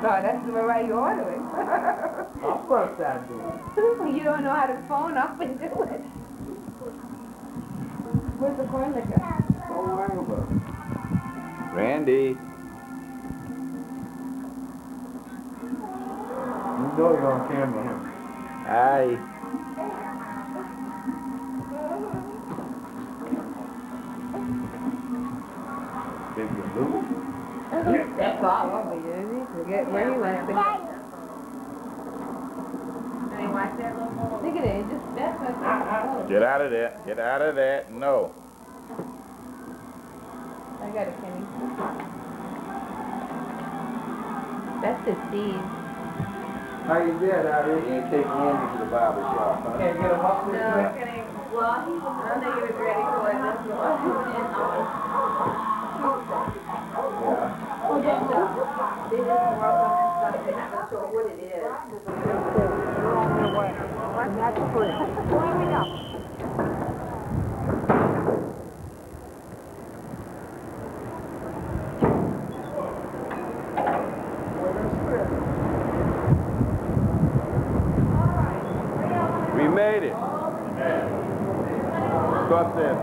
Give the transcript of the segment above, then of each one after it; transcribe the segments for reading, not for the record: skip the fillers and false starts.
that's the way you order it. Of course I do. You don't know how to phone up and do it. Where's the corn liquor? Don't worry about it. Randy. You know you're on camera, huh? Hi. Big blue. That's all over you, isn't it? Forget where he went. Look at it, just that's what Get out of there. Get out of there. No. I got it, Kenny. That's the seed. How you been, Ari? You ain't taking Andy to the barber shop, huh? Can't get him up this way? Kenny. Well, I think he was ready for it. That's what I was doing. Yeah. Oh, yeah. They just broke up and stuff. They're not sure what it is. That's free. Here we go. We made it. Cross there.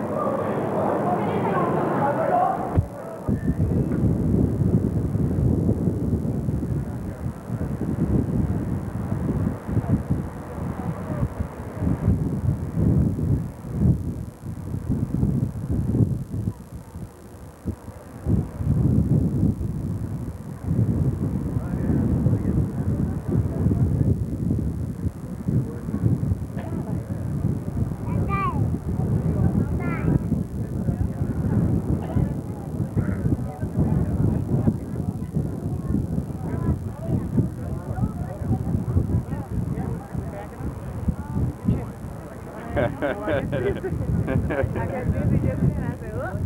I got busy just then. I said, look.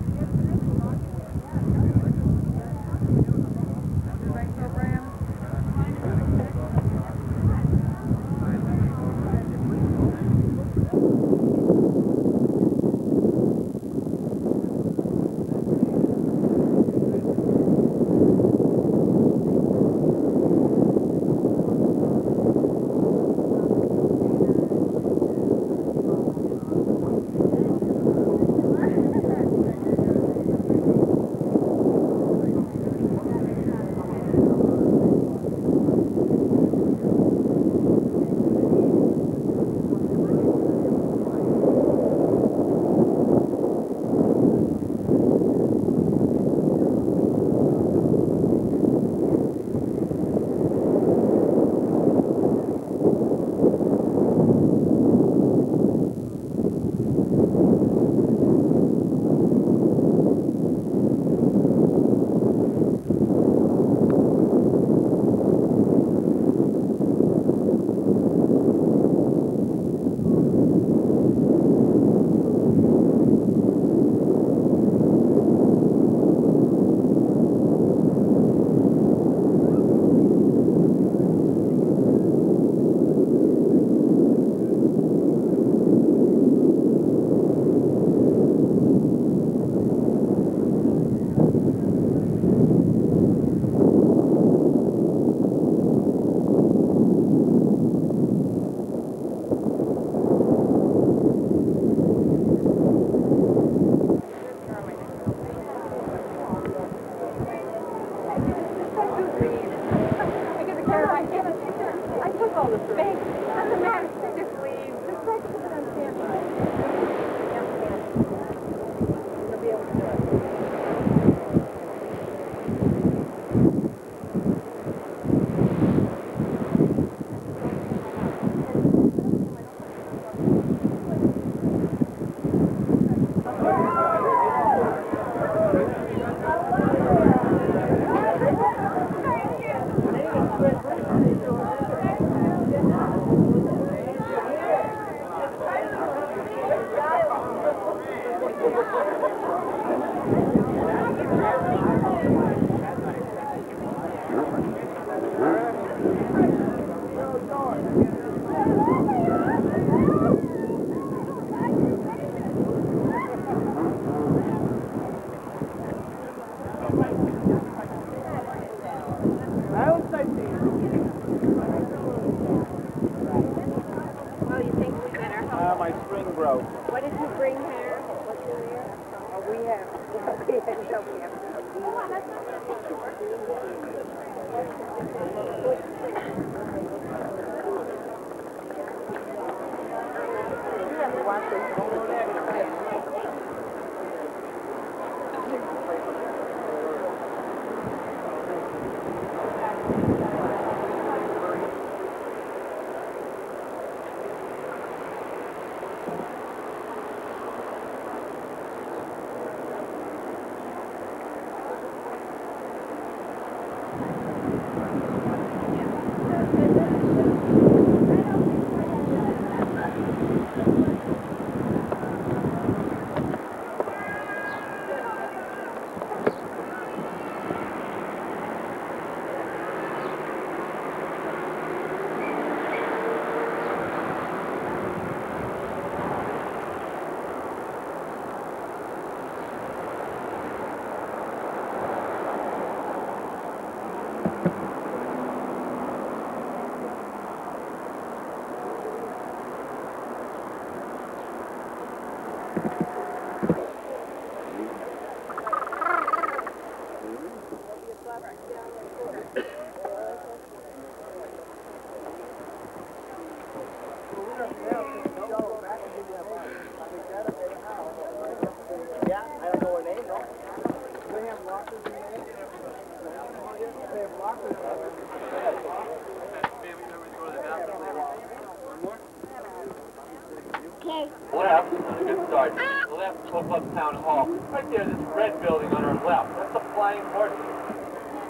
Left, good start. Left, Club Town Hall. Right there, this red building on our left. That's the Flying Horses.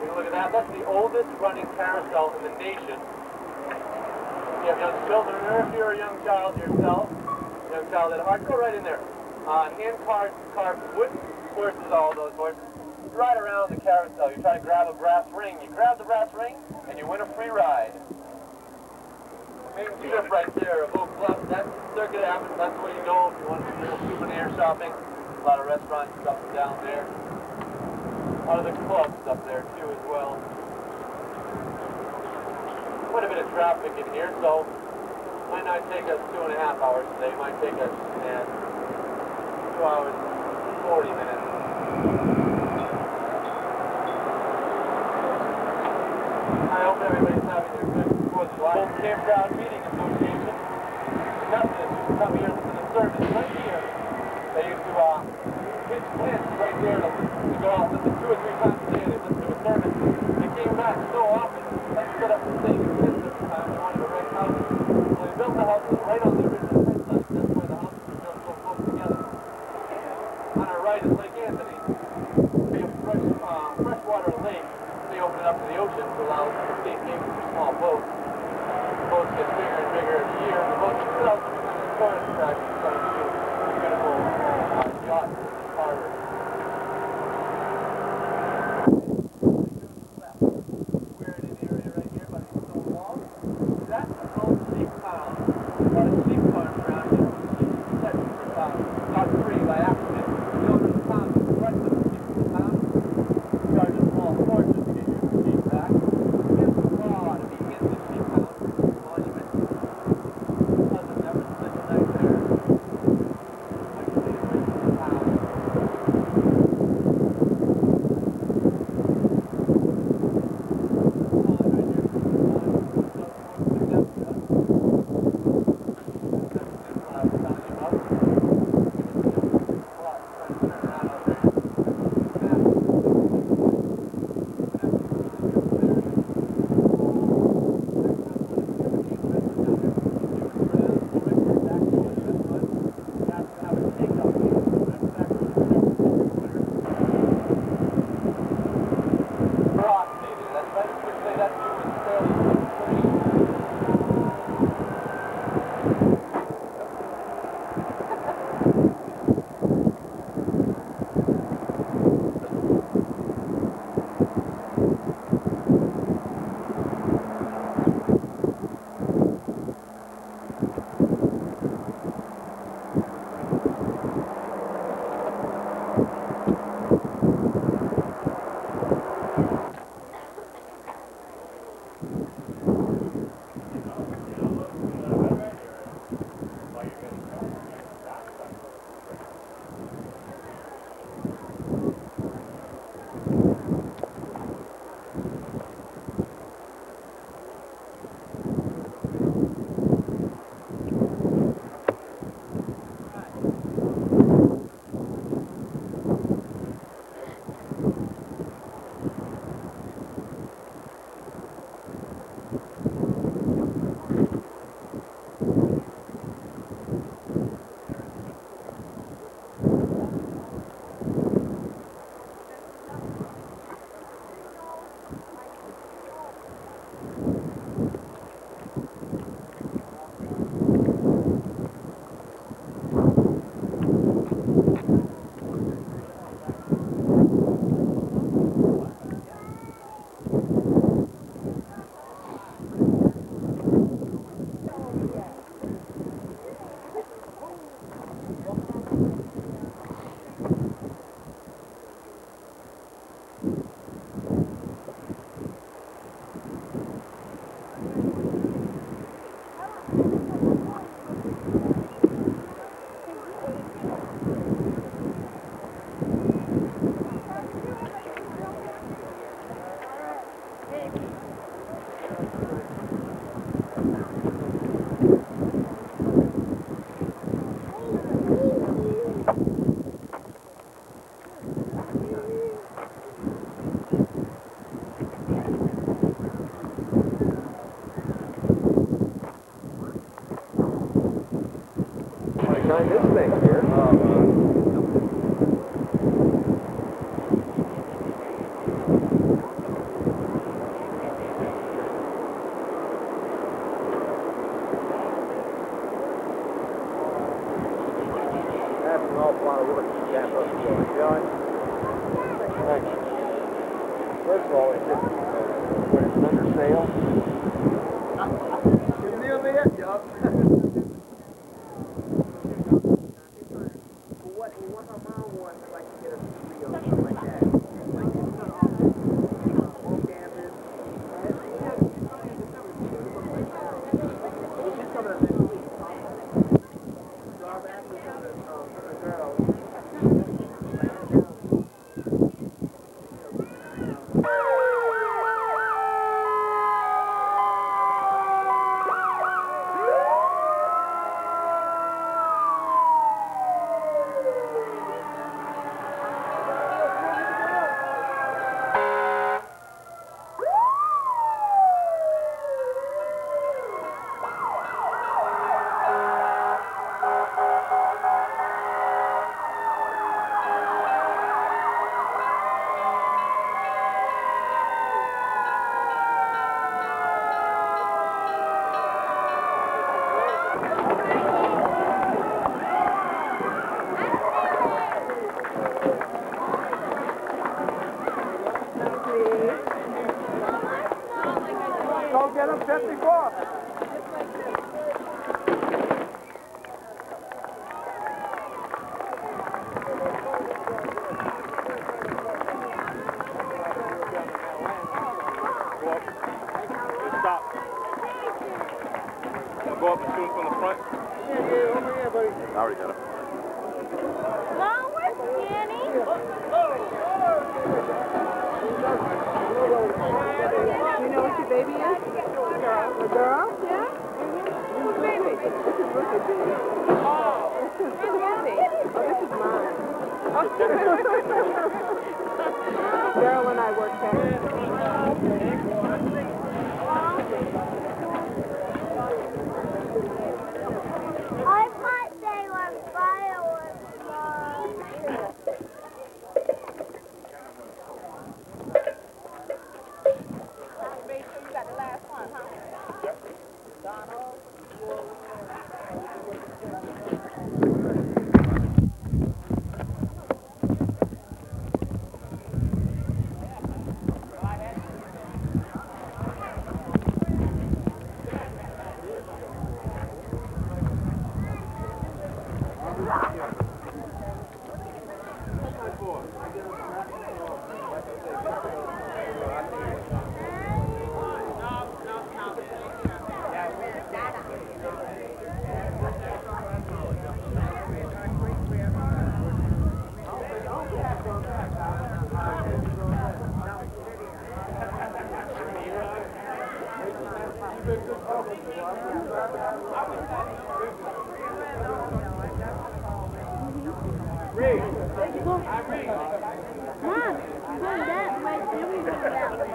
Take a look at that. That's the oldest running carousel in the nation. You have young children there. If you're a young child yourself, young child at heart, go right in there. Hand-carved wooden horses, all those horses. You ride around the carousel. You try to grab a brass ring. You grab the brass ring, and you win a free ride. Main strip right there of Oak Bluff, that's Circuit Avenue, that's where you go if you want to do a little souvenir shopping. A lot of restaurants up and down there. A lot of the clubs up there too as well. Quite a bit of traffic in here, so might not take us 2.5 hours today. Might take us 2 hours and 40 minutes. I hope everybody's having a good 4th of July. Old Campground Meeting Association. Methodists used to come here and listen to service right here. They used to pitch tents right there to go out and listen 2 or 3 times a day. They listened to a sermon. They came back so often. They set up the same tents every time. They wanted to rent houses. So they built the houses right on the original tent site. That's why the houses are built so close together. On our right is Lake Anthony. We have freshwater lake. They open it up to the ocean to allow safe haven for small boats. The boats get bigger and bigger every year, and the boats are put out to become tourist attractions like beautiful yachts in this harbor. We're in an area right here by the stone wall. That's an old sheep town. A lot of sheep farms around here. Sheep set got free by accident. The owner of the town took the rest of the sheep in the town. Charged a small fortune to get your sheep back. Against the law to be in the sheep house monument. Doesn't never spend the night there. Like the original town. Kind this thing here. That's an awful lot of work to get up for, John. First of all, it's just when it's under sale. You near there, John? What her mom wants, I'd like to get a studio or something like that. Like on campus. She's coming up next week. So I've asked her for the girls. Go get him 54. Stop. Now go up and shoot from the front. Yeah, over here, buddy. I already got it. Mom, where's Annie? You know what your baby is? A girl. A girl? Yeah? Who's baby? This is Ricky baby. Oh. This is Ricky. Oh, this is mine. Girl and I work I thought they were fireworks, Mom. Make sure you got the last one, huh? Donald. Mom, go that way, then we go that way.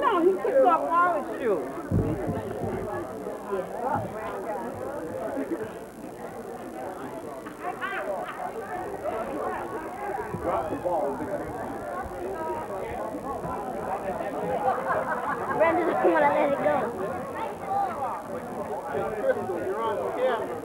No, he picked up you. Brenda doesn't want to let it go. Crystal, you're on camera.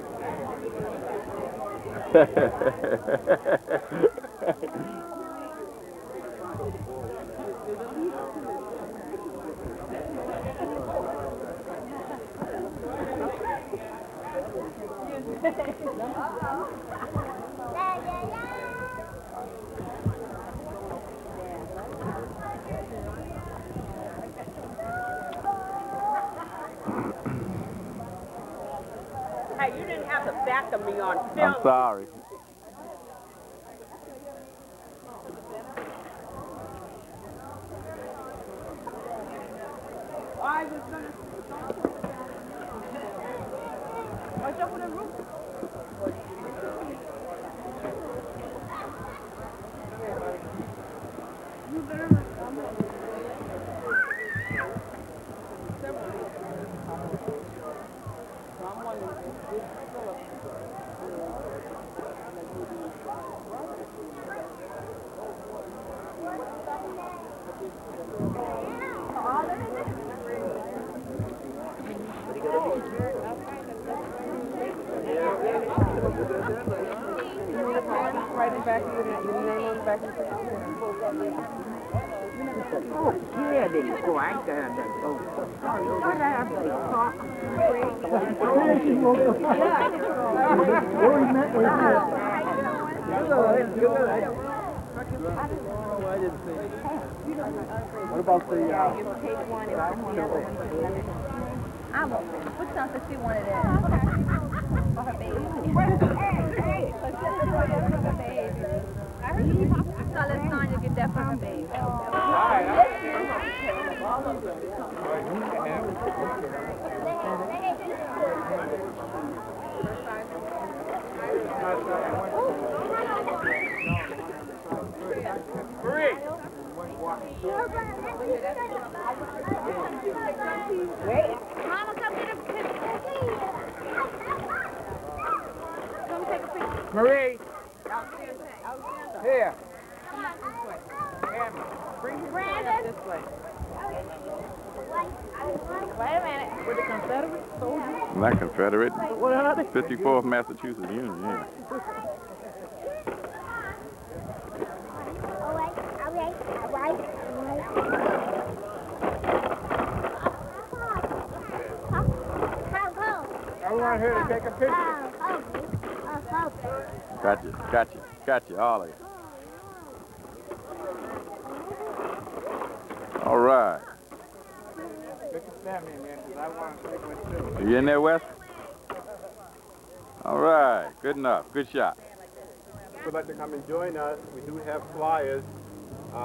Hey, you didn't have to back of me on film. I'm sorry. I was gonna. Watch out for the roof. Right in back of you, you know, on the back of the Oh, yeah, there you go. I ain't got that. Oh, what happened? What about the, Take one and put the other one. I won't. Put something she wanted that. For her baby. I heard you tell us Sonya get that for her baby. Marie! Mama, come get a picture. Come take a picture. Marie! Here. Brandon. this way. Wait a minute. With the Confederate soldiers? Not Confederate. What are they? 54th Massachusetts Union, yeah. I want her to take a picture. Gotcha, all of you. All right. Stand in there, because I want to take one too. Are you in there, Wes? All right, good enough, good shot. If you'd like to come and join us, we do have flyers.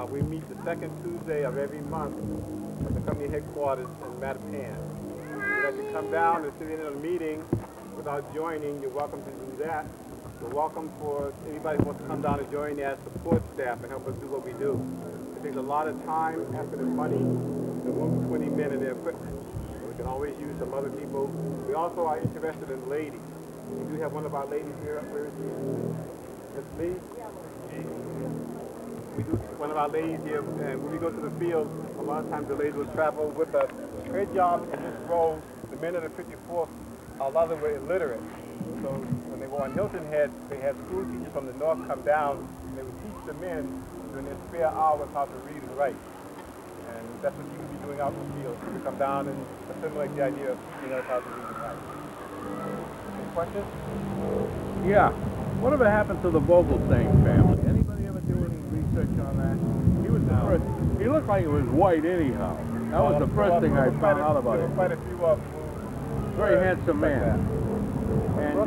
We meet the second Tuesday of every month at the company headquarters in Mattapan. If you'd like to come down and sit in on a meeting without joining, you're welcome to do that. We're welcome for anybody who wants to come down and join as support staff and help us do what we do. It takes a lot of time, effort, and money to move 20 men and their equipment. So we can always use some other people. We also are interested in ladies. We do have one of our ladies here. Where is she? Miss Lee? We do one of our ladies here, and when we go to the field, a lot of times the ladies will travel with us. Her job in this role, the men of the 54th, a lot of them were illiterate. So when they were on Hilton Head, they had school teachers from the north come down, and they would teach the men during their spare hours how to read and write. And that's what you would be doing out in the field, to come down and assimilate the idea of teaching us how to read and write. Any questions? Yeah. Whatever happened to the Vogelstein family? Anybody ever do any research on that? He was the first. He looked like he was white anyhow. That was the first thing I found out about him. Quite a few of them. Very handsome man. And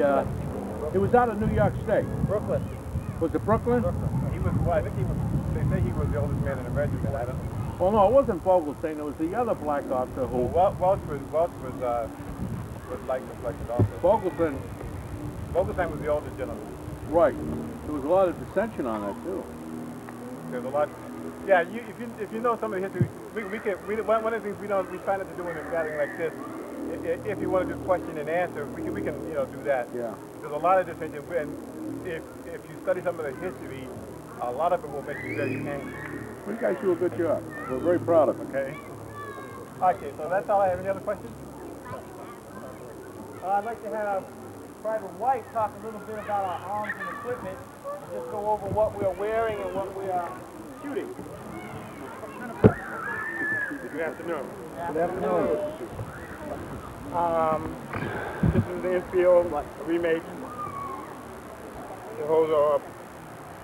he was out of New York State. Brooklyn. Was it Brooklyn? He was, well, I think he was, they say he was the oldest man in the regiment. I don't know. Well, no, it wasn't Vogelstein. It was the other black officer who... Welch was like also. Vogelstein, was the oldest gentleman. right. There was a lot of dissension on that, too. There's a lot, Yeah, if you know some of the history, one of the things we try not to do in a gathering like this, if you want to do question and answer, we can do that. Yeah. There's a lot of different, and if you study some of the history, a lot of it will make you very angry. You guys do a good job. We're very proud of it. Okay, so that's all I have. Any other questions? I'd like to have Private White talk a little bit about our arms and equipment, and just go over what we are wearing and what we are shooting. Good afternoon. Good afternoon. This is the infield remake. It holds a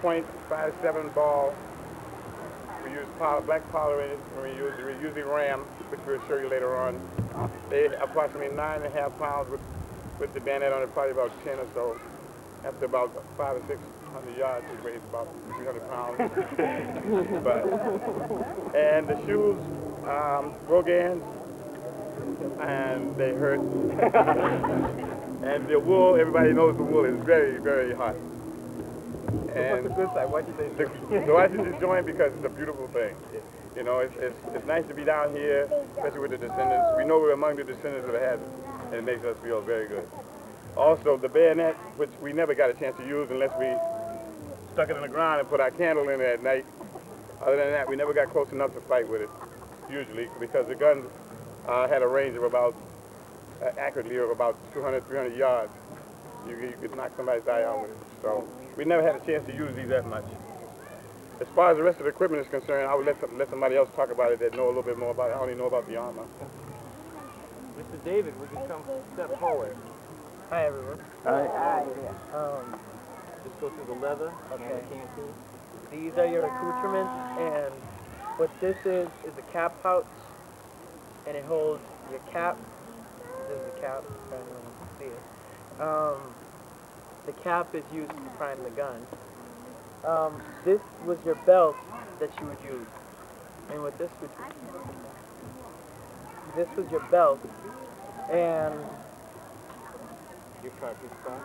.57 ball. We use black powder in it, and we use the ram, which we'll show you later on. They approximately 9.5 pounds with the bayonet on it, probably about 10 or so. After about 500 or 600 yards, it weighs about 300 pounds. And the shoes, Rogans, and they hurt. And the wool, everybody knows the wool is very, very hot. And what's the good side? Why did they so I just joined because it's a beautiful thing. It's nice to be down here, especially with the descendants. We know we're among the descendants of the hazard, and it makes us feel very good. Also, the bayonet, which we never got a chance to use unless we stuck it in the ground and put our candle in it at night. Other than that, we never got close enough to fight with it, usually, because the gun had a range of about, accurately, of about 200, 300 yards. You could knock somebody's eye out with it. So we never had a chance to use these that much. As far as the rest of the equipment is concerned, I would let somebody else talk about it that know a little bit more about it. I only know about the armor. Mr. David, would you come step forward? Hi, everyone. Hi. Just go through the leather and the canteen. These are your accoutrements, and what this is a cap pouch, and it holds your cap. This is the cap, if anyone can see it. The cap is used to prime the gun. This was your belt that you would use, and what this was your belt, and Your cartridge box.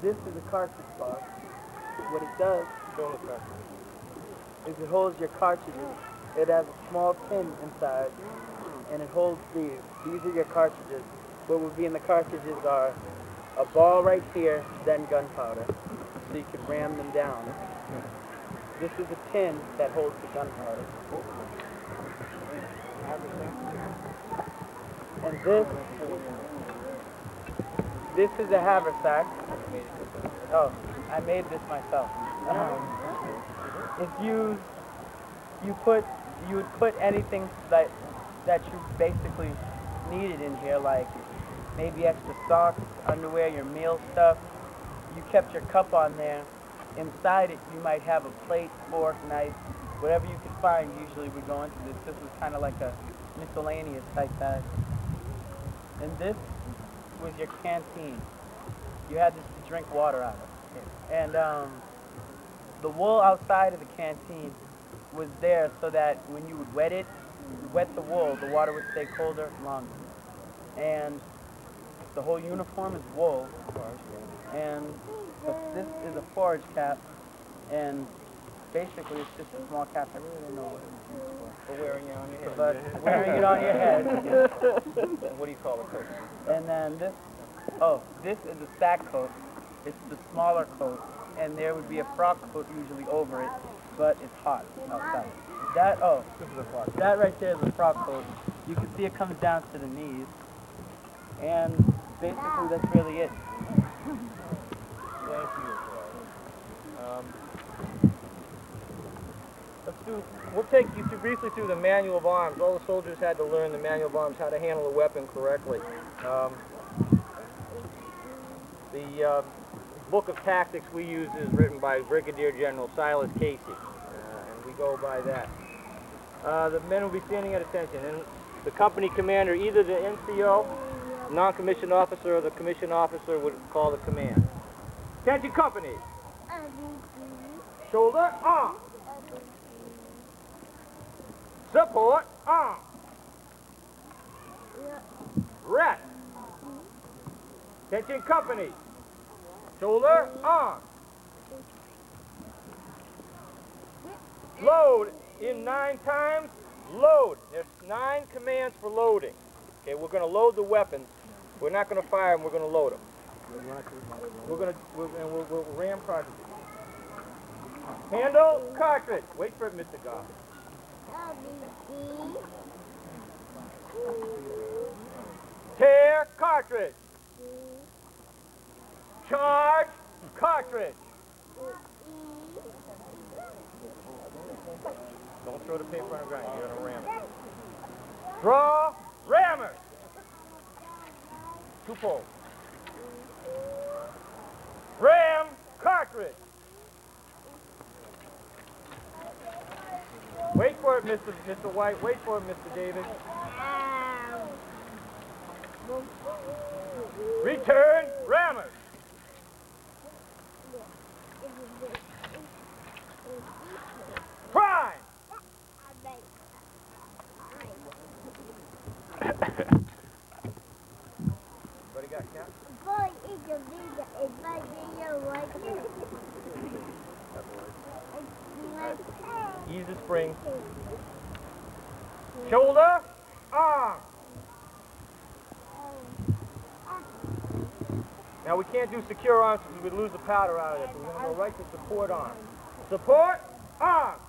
this is a cartridge box. What it does Show the cartridge. is it holds your cartridges. It has a small pin inside, and it holds these. These are your cartridges. What would be in the cartridges are a ball right here, then gunpowder, so you can ram them down. This is a tin that holds the gunpowder. And this is a haversack. Oh, I made this myself. If you would put anything that you basically needed in here, like maybe extra socks, underwear, your meal stuff. You kept your cup on there. Inside it, you might have a plate, fork, knife, whatever you could find. Usually we go into this. This was kind of like a miscellaneous type bag. And this was your canteen. You had this to drink water out of. And the wool outside of the canteen was there so that when you would wet the wool, the water would stay colder longer. And the whole uniform is wool. And this is a forage cap, and basically it's just a small cap. I really don't know what it's used for. For wearing it on your head. But wearing it on your head. What do you call it, coat? And then this is a sack coat. It's the smaller coat, and there would be a frock coat usually over it, but it's hot outside. That right there is a frock coat. You can see it comes down to the knees, and basically that's really it. Thank you. We'll take you briefly through the manual of arms. All the soldiers had to learn the manual of arms, how to handle a weapon correctly. The book of tactics we use is written by Brigadier General Silas Casey, and we go by that. The men will be standing at attention, and the company commander, either the NCO, non-commissioned officer, or the commissioned officer would call the command. Attention company! Shoulder, arm! Support, arm! Rest! Attention company! Shoulder, arm! Load, in 9 times. Load. There's 9 commands for loading. Okay, we're going to load the weapons. We're not going to fire them. We're going to load them. We'll ram cartridges. Handle cartridge. Wait for it, Mr. Goff. Tear cartridge. Charge cartridge. Don't throw the paper on the ground. You're going to ram it. Draw rammer. 2 poles. Ram cartridge. Wait for it, Mr. White. Wait for it, Mr. David. Return rammer. Prime. Everybody got cap? Ease the spring. Shoulder, arm. Now we can't do secure arms because we'd lose the powder out of it. So we're going to go right to support arm. Support, arm.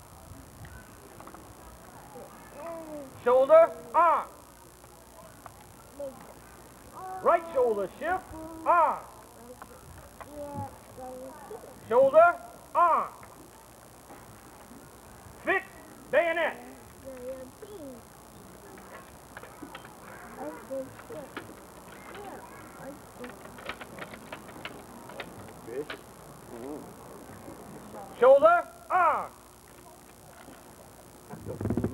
Shoulder, arm. Right shoulder, shift, arm. Shoulder, arm. Fix, bayonet. Shoulder, arm.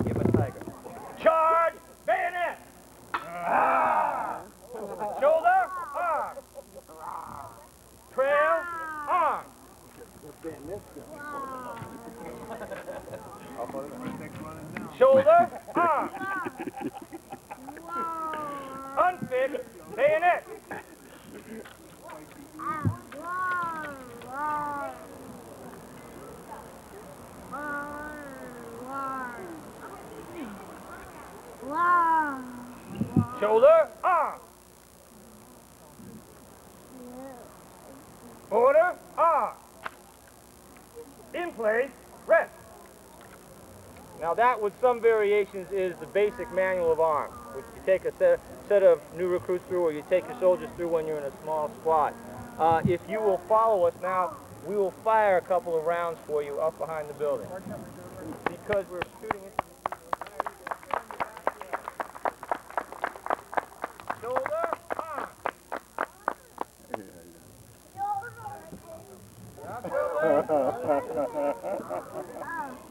Give a tiger. Charge, bayonet. Shoulder, arm. Trail, arm. Shoulder, arm. Unfit, bayonet. Shoulder, arm. Order, arm. In place, rest. Now that, with some variations, is the basic manual of arms, which you take a set of new recruits through, or you take your soldiers through when you're in a small squad. If you will follow us now, we will fire a couple of rounds for you up behind the building. Because we're shooting it. Shoulder, arm.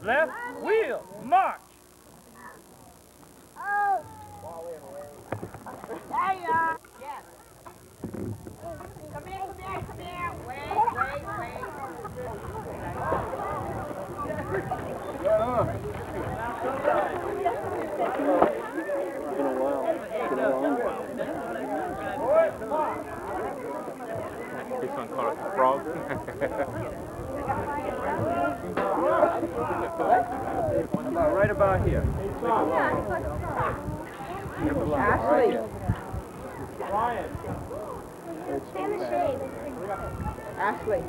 Left wheel, march. This one called a frog. Right about here. Ashley. Ashley.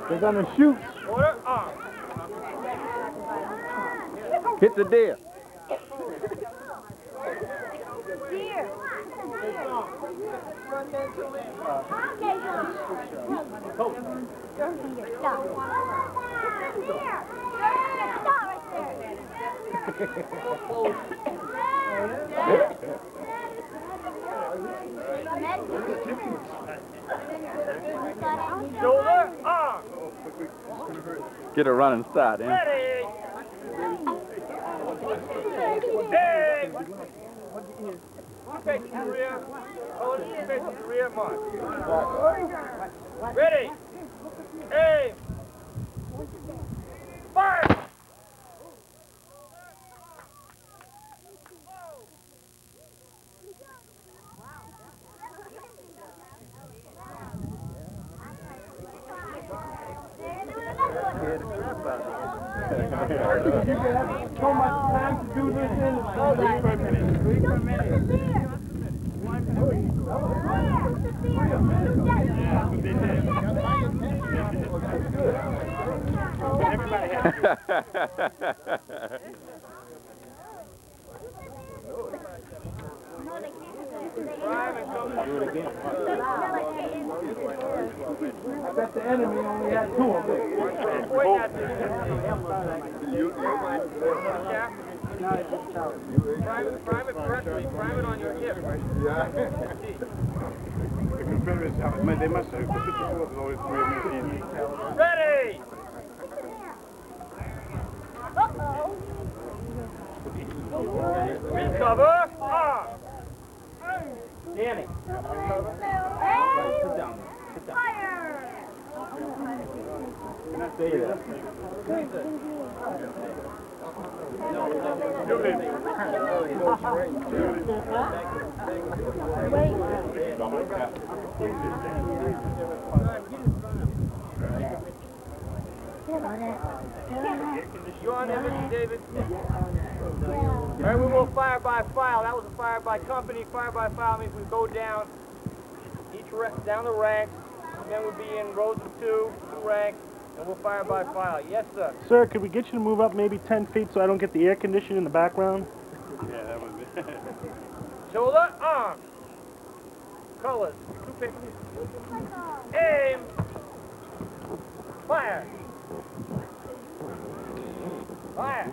They're gonna shoot. Order, arm. Hit the deer. Shoulder, arm. Get a running start, eh? Ready. Day. Face to the rear. Hold it, face to the rear, march. Ready. Aim. Fire. have so much time to do this in. 3 per minute. 3 per minute. Everybody has I bet the enemy only had 2 of them. Prime it correctly. Prime it on your hip. The Confederates, they must have put the force of always 3 minutes. Ready! Recover! Danny. Sit down. Sit down. Stay there. You on there, Mr. David? All right, we will fire by file. That was a fire by company. Fire by file means we go down down the ranks. Men would be in rows of 2 ranks, and we'll fire by file. Yes, sir. Sir, could we get you to move up maybe 10 feet so I don't get the air conditioning in the background? Yeah, that was it. Shoulder, arms. Colors. 2 pictures. Aim. Fire. Fire.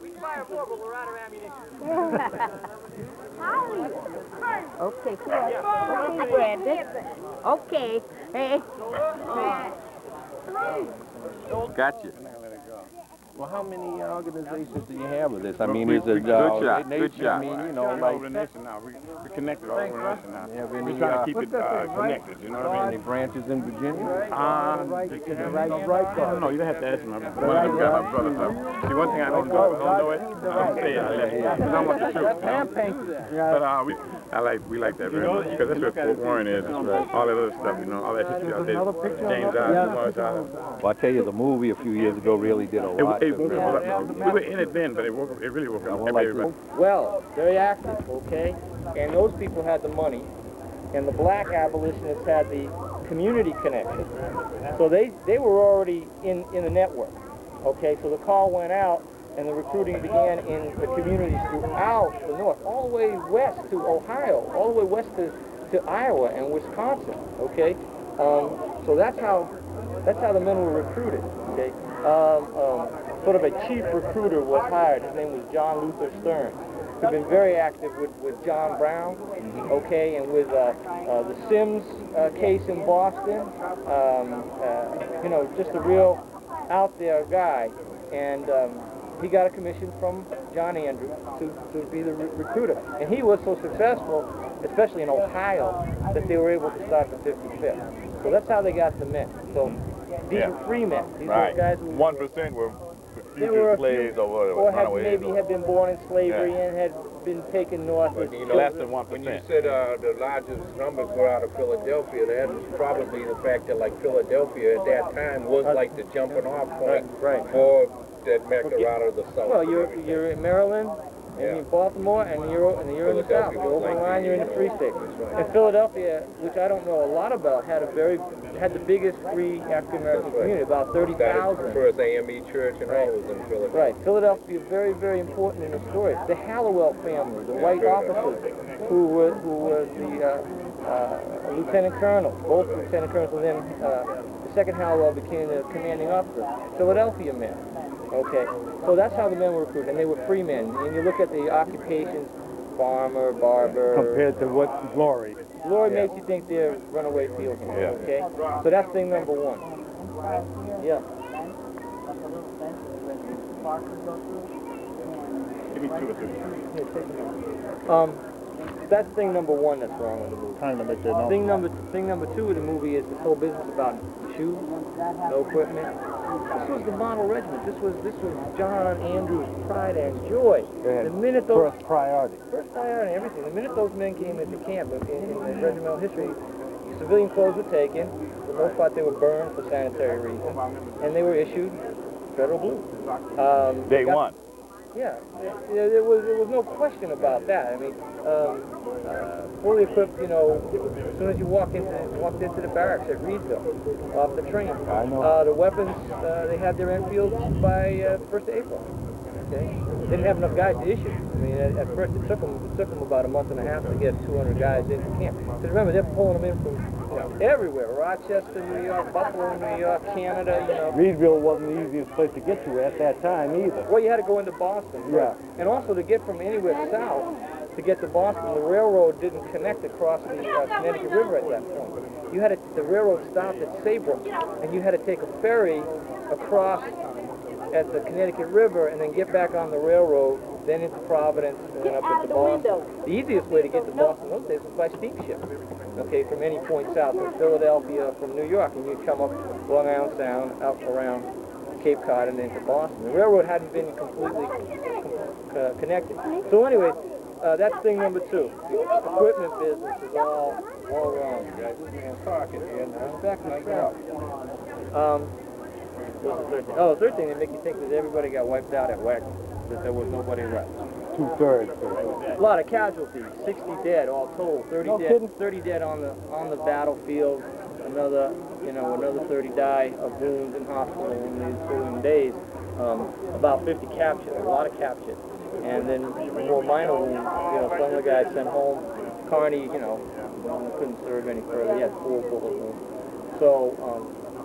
We fire more, but we're out of ammunition. Okay, come on. Okay, Brandon. Okay. Hey. Gotcha. Well, how many organizations do you have with this? I mean, is it good shot, nation? good shot. I mean, you know, All like over the nation now. We connected all over the nation now. You have We're any, trying to keep it connected, you know what I any mean? branches in Virginia? I don't know. You have to ask my brother. See, one thing I don't know it. I'm saying because I don't want the truth. But we like that very much because that's what Fort Warren is. All that other stuff, you know, all that history out there. James Island, Well, I tell you, the movie a few years ago really did a lot. we were in it then, but it really worked out. Well, very active, okay? And those people had the money, and the black abolitionists had the community connection. So they were already in the network, okay? So the call went out, and the recruiting began in the communities throughout the north, all the way west to Ohio, all the way west to Iowa and Wisconsin, okay? So that's how the men were recruited, okay? Sort of a chief recruiter was hired. His name was John Luther Stern. He'd been very active with John Brown, okay, and with the Sims case in Boston. You know, just a real out there guy. And he got a commission from John Andrews to be the recruiter. And he was so successful, especially in Ohio, that they were able to start the 55th. So that's how they got the men. So these were free men. These were guys who 1% were they were slaves or whatever. Or had been born in slavery and had been taken north. But you know, less than 1%. When you said the largest numbers were out of Philadelphia, that was probably the fact that like Philadelphia at that time was like the jumping off point for that make it out of the South. Well, you're in Maryland, and you're in Baltimore, and you're in the South. You're over the line, you're in the Free State. And Philadelphia, which I don't know a lot about, had the biggest free African American community, about 30,000. First AME church and all was in Philadelphia. Right, Philadelphia, very, very important in the story. The Hallowell family, the white officers, who were the lieutenant colonel, both lieutenant colonels, and then the second Hallowell became the commanding officer. Philadelphia men. Okay, so that's how the men were recruited, and they were free men. And you look at the occupations, farmer, barber. Compared to what glory? Glory makes you think they're runaway fieldsmen, okay? So that's thing number one. Yeah. Give me 2 or 3. that's thing number one that's wrong with the movie. Trying to make that Thing number two of the movie is this whole business about shoes, no equipment. This was the model regiment. This was John Andrews' pride and joy. The minute those First priority. Everything. The minute those men came into camp in the regimental history, civilian clothes were taken. For the most part, they were burned for sanitary reasons, and they were issued federal blue. Day one. Yeah, there was no question about that. I mean, fully equipped. You know, as soon as you walked into the barracks at Reedville, off the train. I know. The weapons they had their Enfields by 1st of April. Okay, they didn't have enough guys to issue. I mean, at first it took them about a month and a half to get 200 guys into camp. Because remember, they're pulling them in from everywhere: Rochester, New York, Buffalo, New York, Canada. You know. Reedville wasn't the easiest place to get to at that time either. Well, you had to go into Boston. Yeah. And also to get from anywhere south to get to Boston, the railroad didn't connect across the Connecticut River at that point. You had the railroad stopped at Saybrook, and you had to take a ferry across at the Connecticut River and then get back on the railroad, then into Providence, and then up into Boston. The easiest way to get to Boston those days was by steamship. Okay, from any point south, from Philadelphia, from New York, and you'd come up Long Island Sound, up around Cape Cod, and into Boston. The railroad hadn't been completely connected. So anyway, that's thing number two. The equipment business is all wrong. Guys, this man's talking here now. Back in the what's the third thing? Oh, the third thing that make you think that everybody got wiped out at Wagner, that there was nobody left. 2/3. A lot of casualties, 60 dead all told, 30 dead on the battlefield, another 30 die of wounds in hospital in these ensuing days, about 50 captured, a lot of captured, and then more minor wounds, some of the guys sent home. Carney, couldn't serve any further, he had 4 bullet wounds. So,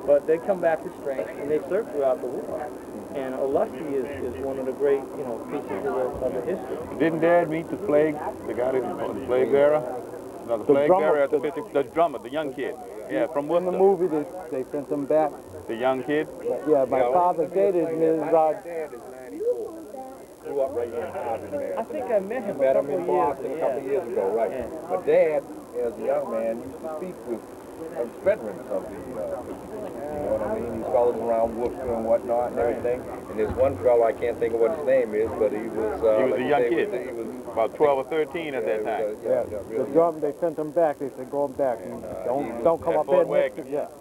but they come back to strength, and they served throughout the war. And Ulusty is one of the great, pieces of the history. Didn't Dad meet the plague, the guy that was the plague bearer? No, the plague bearer at the drummer, the young kid. Yeah, from Worcester. In the movie, they sent them back. The young kid? Yeah, my father dated Ms. Dad is 94. Grew up right here in Harvard, man. I think I met him in Boston a couple years ago, right? Yeah. But Dad, as a young man, used to speak with veterans of the, you know what I mean? These fellows around Worcester and whatnot and everything. And there's one fellow, I can't think of what his name is, but he was a young kid. He was about 12 or 13 at that time. The drum, they sent them back. They said, go back. And don't come up here.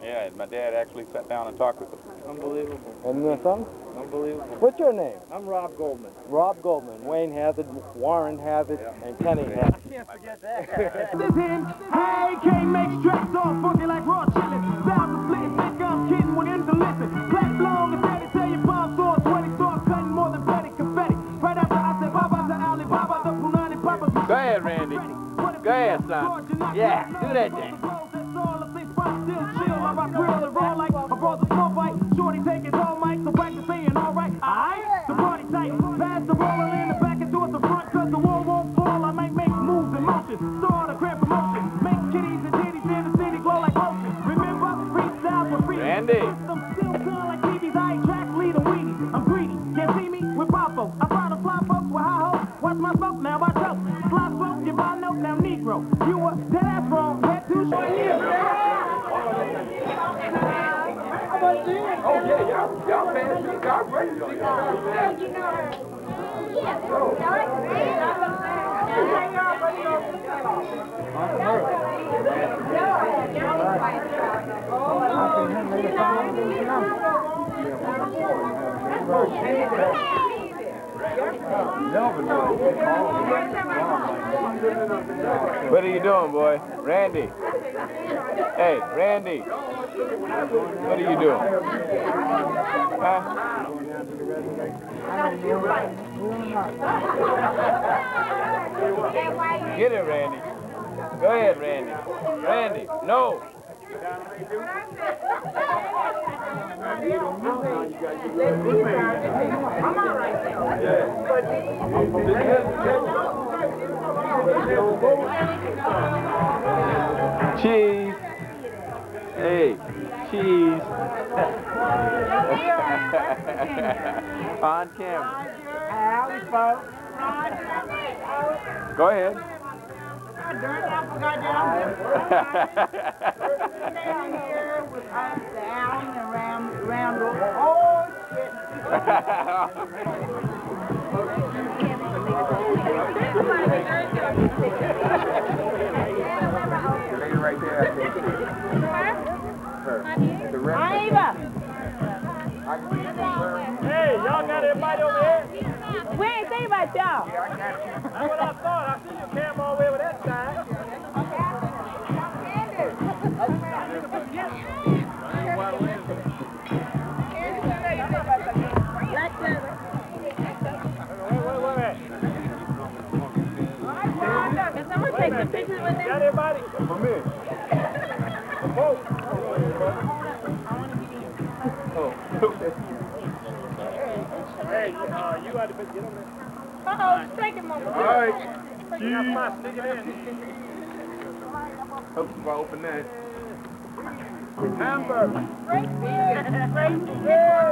Yeah, my dad actually sat down and talked with him. Unbelievable. And there's some? Unbelievable. What's your name? I'm Rob Goldman. Rob Goldman. Wayne Hazard, Warren Hazard, and Kenny Hazard. I can't forget that. Hey, can't make straps all funky like raw chili. Styles are splitting, think I'm kidding with him to listen. Black long and steady, tell your palm sore, sweaty, sore, cutting more than petty confetti. Right after I said Baba to Alibaba, the Punani Papas. Go ahead, Randy. Go ahead, son. Yeah, do that thing. Still chill, I grill and roll like a brother smoke fight. Shorty taking all mic, so back to saying alright. Aight, the party tight. Pass the roller in the back and towards the front, cause the wall won't fall. I might make moves and motions. Start a grand promotion. Make kitties and titties in the city glow like ocean. Remember, freestyle for free. Randy. I'm still sound like TVs. I ain't track lead a weenie. I'm greedy. Can't see me with pop folks. I try to fly folks with high hopes. Watch my smoke, now I choke. Fly smoke, give my note, now Negro. You were dead ass wrong. Head too short. Oh, yeah, y'all fans, y'all ready. What are you doing, boy? Randy. Hey, Randy. What are you doing? Huh? Get it, Randy. Go ahead, Randy. Randy, no. Cheese. Hey, cheese. On camera. Go ahead. Darn, I forgot down here with us down and Randall. Oh, shit. The lady right there, I think. Her. The red. Hey, y'all got everybody over here? We ain't think about y'all. That's what I thought. I see your camera all the way over that side. Can someone take some pictures with them? Got everybody? For me. Hey, you got to get on there. Uh-oh, take him over. All right. Stick it in. Hope you open that. Hamburger. Great beer. Great beer.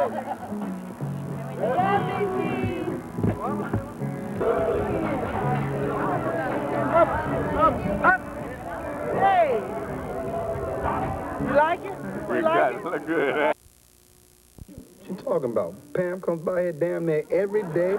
Up. Hey. You like it? You got it. Look good. What you talking about? Pam comes by here damn near every day.